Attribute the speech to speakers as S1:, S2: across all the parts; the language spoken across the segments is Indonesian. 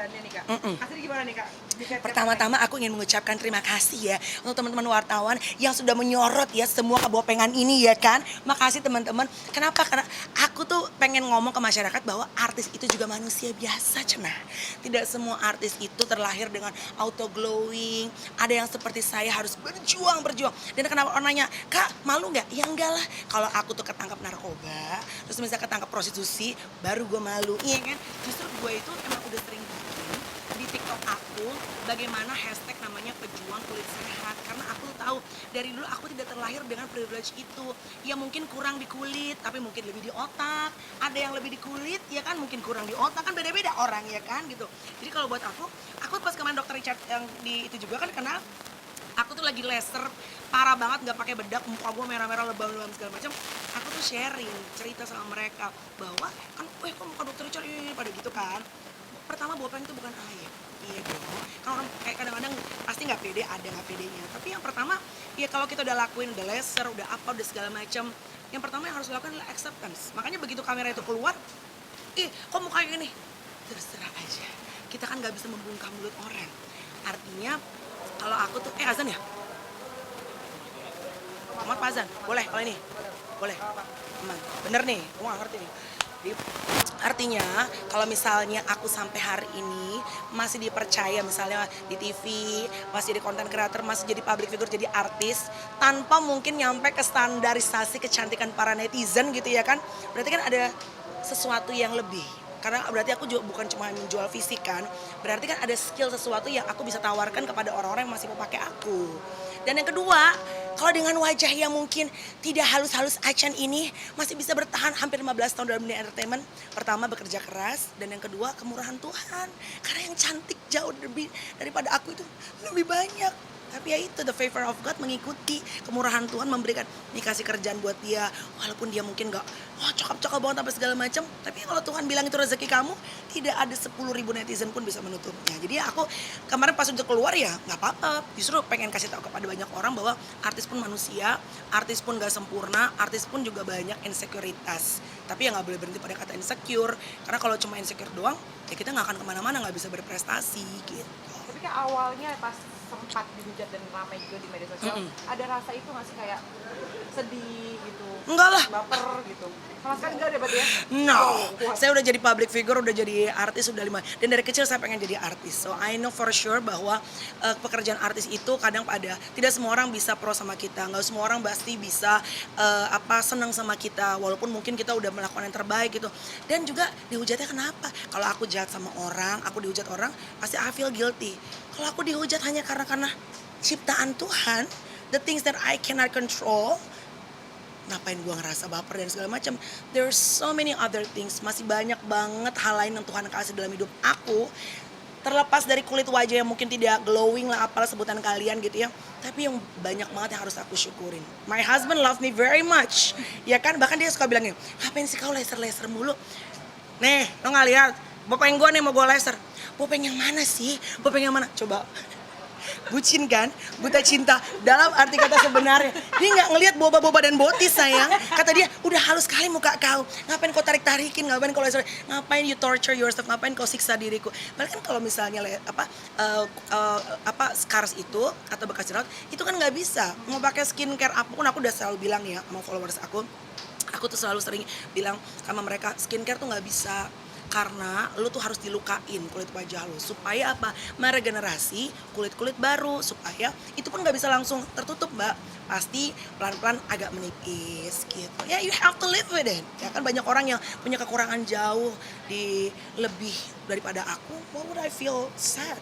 S1: perbedaannya nih Kak? Asli gimana nih Kak?
S2: Pertama-tama aku ingin mengucapkan terima kasih ya untuk teman-teman wartawan yang sudah menyorot ya semua kebopengan ini ya kan. Makasih teman-teman. Kenapa? Karena aku tuh pengen ngomong ke masyarakat bahwa artis itu juga manusia biasa cenah. Tidak semua artis itu terlahir dengan auto glowing. Ada yang seperti saya harus berjuang. Dan kenapa orang nanya, Kak malu nggak? Ya enggak lah. Kalau aku tuh ketangkap narkoba, terus misalnya ketangkap prostitusi, baru gue malu. Iya kan? Justru gue itu emang udah sering bikin di TikTok aku bagaimana hashtag namanya pejuang kulit sehat, karena aku tahu dari dulu aku tidak terlahir dengan privilege itu. Ya mungkin kurang di kulit tapi mungkin lebih di otak, ada yang lebih di kulit ya kan, mungkin kurang di otak, kan beda-beda orang ya kan gitu. Jadi kalau buat aku pas kemarin dokter Richard yang di itu juga kan karena aku tuh lagi laser parah banget, nggak pakai bedak, muka gue merah-merah, lebam-lebam segala macam. Aku tuh sharing cerita sama mereka bahwa kan kok muka dokter Richard ini pada gitu kan. Pertama bopeng itu bukan aib, iya dong. Kan orang kayak kadang-kadang pasti nggak pede, ada nggak pedenya. Tapi yang pertama, ya kalau kita udah lakuin, udah laser, udah apa, udah segala macam, yang pertama yang harus dilakukan adalah acceptance. Makanya begitu kamera itu keluar, kok mukanya gini? Terserah aja. Kita kan nggak bisa membungkam mulut orang. Artinya, kalau aku tuh, azan ya? Muhammad Pak azan? Boleh kalau ini? Boleh. Aman. Bener nih, aku nggak ngerti nih. Artinya kalau misalnya aku sampai hari ini masih dipercaya misalnya di TV, masih jadi content creator, masih jadi public figure, jadi artis, tanpa mungkin nyampe ke standarisasi kecantikan para netizen gitu ya kan, berarti kan ada sesuatu yang lebih. Karena berarti aku juga bukan cuma menjual fisik kan, berarti kan ada skill sesuatu yang aku bisa tawarkan kepada orang-orang yang masih mau pakai aku. Dan yang kedua, kalau dengan wajah yang mungkin tidak halus-halus acan ini masih bisa bertahan hampir 15 tahun dalam dunia entertainment. Pertama bekerja keras, dan yang kedua kemurahan Tuhan. Karena yang cantik jauh lebih daripada aku itu lebih banyak. Tapi ya itu, the favor of God, mengikuti kemurahan Tuhan, memberikan, dikasih kerjaan buat dia, walaupun dia mungkin gak cakep-cakep banget apa segala macam. Tapi kalau Tuhan bilang itu rezeki kamu, tidak ada 10.000 netizen pun bisa menutupnya. Jadi ya aku kemarin pas udah keluar ya nggak apa-apa, justru pengen kasih tahu kepada banyak orang bahwa artis pun manusia, artis pun gak sempurna, artis pun juga banyak insekuritas. Tapi ya nggak boleh berhenti pada kata insecure, karena kalau cuma insecure doang ya kita nggak akan kemana-mana, nggak bisa berprestasi gitu.
S1: Tapi kan awalnya pas sempat dihujat dan ramai juga di media sosial, ada rasa itu nggak sih kayak sedih gitu?
S2: Enggak lah.
S1: Baper gitu? Sama sekali nggak ada berarti ya?
S2: No, saya udah jadi public figure, udah jadi artis, udah 5. Dan dari kecil saya pengen jadi artis. So I know for sure bahwa pekerjaan artis itu kadang tidak semua orang bisa pro sama kita, nggak semua orang pasti bisa senang sama kita, walaupun mungkin kita udah melakukan yang terbaik gitu. Dan juga dihujatnya kenapa? Kalau aku jahat sama orang, aku dihujat orang, pasti I feel guilty. Kalau aku dihujat hanya karena ciptaan Tuhan, the things that I cannot control, ngapain gua ngerasa baper dan segala macam. There's so many other things, masih banyak banget hal lain yang Tuhan kasih dalam hidup aku. Terlepas dari kulit wajah yang mungkin tidak glowing lah, apalah sebutan kalian gitu ya. Tapi yang banyak banget yang harus aku syukurin. My husband love me very much. Ya kan, bahkan dia suka bilangnya, ngapain sih kau laser-laser mulu? Nih, lo gak lihat? Bopeng gue nih mau gue laser. Bopeng yang mana sih? Bopeng yang mana? Coba. Bucin kan, buta cinta dalam arti kata sebenarnya. Dia nggak ngelihat boba-boba dan botis sayang. Kata dia, udah halus sekali muka kau. Ngapain kau tarik-tarikin? Ngapain kau laser? Ngapain you torture yourself? Ngapain kau siksa diriku? Bahkan kalau misalnya scars itu atau bekas jerawat itu kan nggak bisa. Mau pakai skincare apapun, aku udah selalu bilang ya sama followers aku tuh selalu sering bilang sama mereka, skincare tuh nggak bisa. Karena lu tuh harus dilukain kulit wajah lu supaya apa, meregenerasi kulit-kulit baru, supaya itu pun nggak bisa langsung tertutup mbak, pasti pelan-pelan agak menipis gitu ya. You have to live with it ya kan. Banyak orang yang punya kekurangan jauh di lebih daripada aku. Why would I feel sad?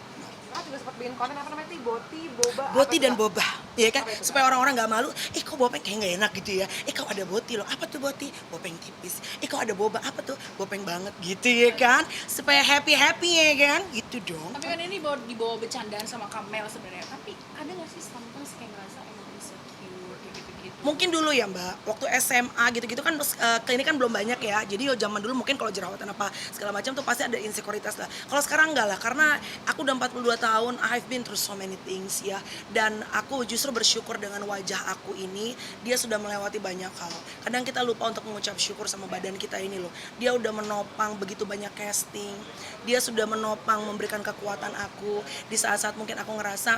S1: Juga sempat bikin konten apa namanya sih,
S2: boti dan boba ya kan, supaya orang-orang nggak malu. Kok bopeng kayak nggak enak gitu ya, kau ada boti loh, apa tuh boti? Bopeng tipis. Kau ada boba, apa tuh? Bopeng banget gitu ya kan, supaya happy ya kan gitu dong.
S3: Tapi kan ini dibawa bercandaan sama Kamel sebenarnya, tapi ada nggak sih sometimes kayak ngerasa emang insecure kayak gitu-gitu,
S2: Mungkin dulu ya Mbak, waktu SMA gitu-gitu kan klinik kan belum banyak ya. Jadi zaman dulu mungkin kalau jerawatan apa segala macam tuh pasti ada insekuritas lah. Kalau sekarang enggak lah, karena aku udah 42 tahun, I've been through so many things ya. Dan aku justru bersyukur dengan wajah aku ini, dia sudah melewati banyak hal. Kadang kita lupa untuk mengucap syukur sama badan kita ini loh. Dia udah menopang begitu banyak casting. Dia sudah menopang memberikan kekuatan aku di saat-saat mungkin aku ngerasa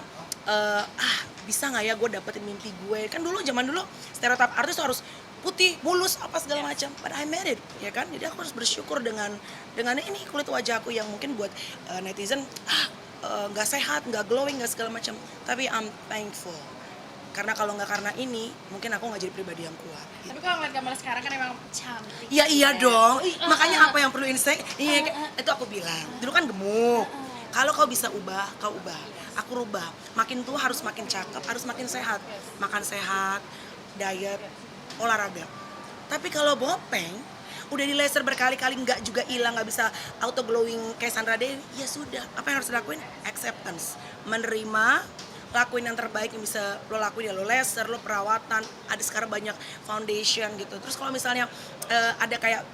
S2: bisa nggak ya gue dapetin mimpi gue. Kan dulu zaman dulu stereotip artis tuh harus putih, mulus, apa segala macam. But I made it, ya kan? Jadi aku harus bersyukur dengan ini kulit wajah aku yang mungkin buat netizen nggak sehat, nggak glowing, nggak segala macam. Tapi I'm thankful. Karena kalau nggak karena ini, mungkin aku nggak jadi pribadi yang kuat.
S3: Tapi kalau ngeliat gambar sekarang kan emang cantik.
S2: Ya iya dong. Makanya apa yang perlu insek? Iya, itu aku bilang. Dulu kan gemuk. Kalau kau bisa ubah, kau ubah. Aku rubah. Makin tua harus makin cakep, harus makin sehat. Makan sehat, diet, olahraga. Tapi kalau bopeng, udah di laser berkali-kali nggak juga hilang, nggak bisa auto glowing kayak Sandra Dewi, ya sudah. Apa yang harus dilakuin? Acceptance. Menerima, lakuin yang terbaik yang bisa lo lakuin, ya lo laser, lo perawatan, ada sekarang banyak foundation gitu. Terus kalau misalnya ada kayak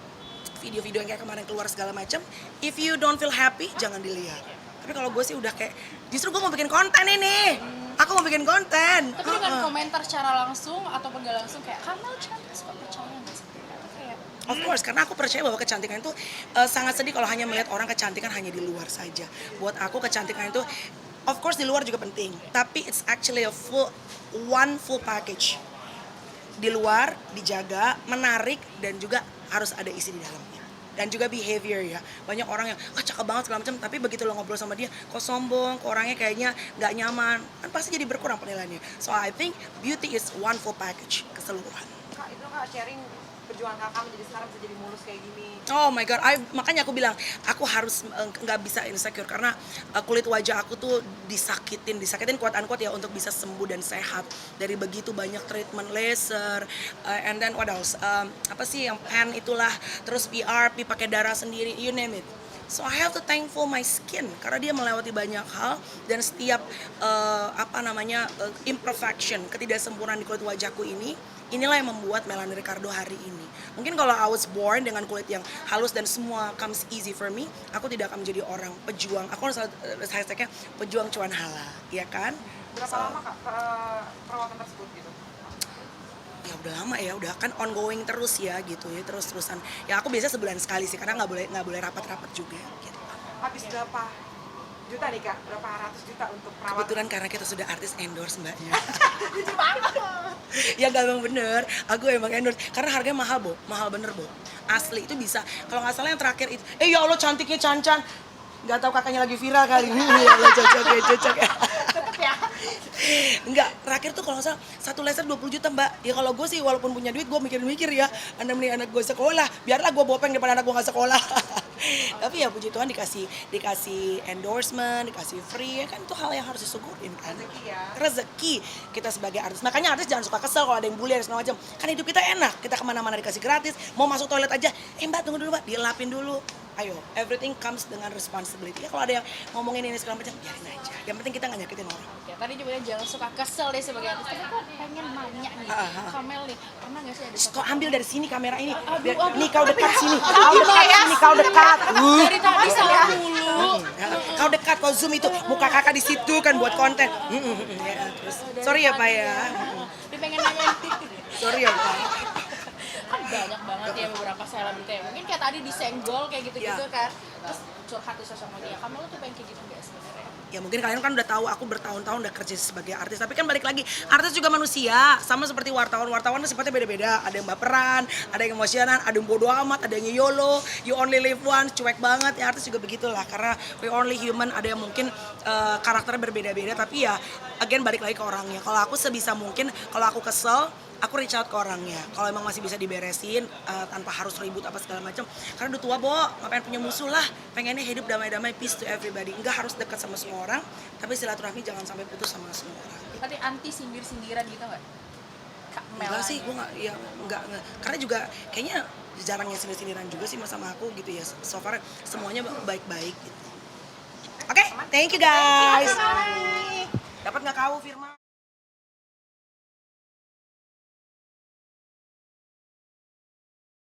S2: video-video yang kayak kemarin keluar segala macam, if you don't feel happy jangan dilihat. Tapi kalau gue sih udah kayak justru gue mau bikin konten ini, aku mau bikin konten.
S3: Tapi dengan komentar secara langsung ataupun gak langsung kayak Kamel cantik, suka percaya nggak sih? Kayak
S2: Of course, karena aku percaya bahwa kecantikan itu sangat sedih kalau hanya melihat orang kecantikan hanya di luar saja. Buat aku kecantikan itu, of course di luar juga penting, tapi it's actually a full package. Di luar dijaga, menarik, dan juga harus ada isi di dalamnya. Dan juga behavior ya, banyak orang yang cakep banget segala macam, tapi begitu lo ngobrol sama dia kok sombong, kok orangnya kayaknya nggak nyaman, kan pasti jadi berkurang penilaiannya. So I think beauty is one full package keseluruhan.
S1: Kak, itu Kak sharing perjuangan kakak menjadi sekarang bisa jadi mulus kayak gini.
S2: Oh my god, makanya aku bilang aku harus nggak bisa insecure karena kulit wajah aku tuh disakitin quote unquote ya, untuk bisa sembuh dan sehat dari begitu banyak treatment laser, and then what else, apa sih yang pen itulah, terus PRP pakai darah sendiri, you name it. So I have to thankful my skin karena dia melewati banyak hal, dan setiap imperfection, ketidaksempurnaan di kulit wajahku inilah yang membuat Melanie Ricardo hari ini. Mungkin kalau I was born dengan kulit yang halus dan semua comes easy for me, aku tidak akan menjadi orang pejuang. Aku harus hashtagnya pejuang cuan halal, ya kan?
S1: Berapa lama Kak perawatan tersebut gitu?
S2: Ya udah lama ya, udah kan ongoing terus ya gitu ya, terus-terusan. Ya aku biasa sebulan sekali sih karena nggak boleh rapat-rapat juga gitu.
S1: Habis berapa juta nih Kak? Berapa ratus juta untuk perawatan?
S2: Kebetulan karena kita sudah artis endorse mbaknya.
S1: Jujur banget.
S2: Ya gak emang bener, aku emang endorse karena harganya mahal mahal bener asli. Itu bisa, kalau nggak salah yang terakhir itu, ya Allah cantiknya Cancan, nggak tahu kakaknya lagi viral kali ini. Ya Allah, cocok ya.
S1: Tetep ya.
S2: Enggak, terakhir tuh kalau nggak salah satu laser 20 juta mbak. Ya kalau gue sih walaupun punya duit gue mikir ya, anda mending anak gue sekolah, biarlah gue bopeng daripada anak gue nggak sekolah. Tapi ya puji Tuhan dikasih endorsement, dikasih free, ya kan itu hal yang harus disyukurin kan.
S1: Rezeki ya.
S2: Rezeki kita sebagai artis. Makanya artis jangan suka kesel kalau ada yang bully dan segala macam. Kan hidup kita enak, kita kemana-mana dikasih gratis. Mau masuk toilet aja, mbak tunggu dulu mbak, dilapin dulu. Ayo, everything comes dengan responsibility. Ya kalau ada yang ngomongin ini segala macam, biarin aja. Yang penting kita nggak nyakitin orang.
S3: ya tadi juga jangan suka kesel deh sebagai artis. Tapi aku pengen nanya nih, Kamel nih, pernah nggak sih ada
S2: Shh, kau ambil dari sini kamera ini. Biar,
S3: aduh.
S2: nih kau dekat sini. Kau dekat sini, kau dekat.
S3: dari tadi salah mulu.
S2: Kau dekat, kau zoom itu. Muka kakak di situ kan buat konten. Ya, terus. Sorry ya Pak ya.
S3: Dia pengen nanya
S2: Sorry ya Pak.
S3: kan banyak banget ya beberapa selebriti ya, mungkin kayak tadi disenggol kayak gitu-gitu
S2: Ya.
S3: kan, terus curhat di sosial media. Kamu tuh pengen kayak gitu nggak sebenarnya?
S2: Ya mungkin kalian kan udah tahu aku bertahun-tahun udah kerja sebagai artis, tapi kan balik lagi artis juga manusia, sama seperti wartawan tuh sifatnya beda-beda, ada yang baperan, ada yang emosianan, ada yang bodoh amat, ada yang YOLO, you only live once, cuek banget. Ya artis juga begitulah karena we only human, ada yang mungkin karakternya berbeda-beda, tapi ya again balik lagi ke orangnya. Kalau aku sebisa mungkin kalau aku kesel, aku reach out ke orangnya. Kalau emang masih bisa diberesin tanpa harus ribut apa segala macam. Karena udah tua, Bo, ngapain punya musuh lah. Pengennya hidup damai-damai, peace to everybody. Enggak harus dekat sama semua orang, tapi silaturahmi jangan sampai putus sama semua orang.
S3: Tadi anti sindir-sindiran gitu nggak? Kak Mel
S2: Enggak sih,
S3: aja.
S2: gue enggak. Karena juga kayaknya jarang yang sindir-sindiran juga sih sama aku gitu ya. So far semuanya baik-baik gitu. Oke, thank you guys. Dapat nggak kau Firman?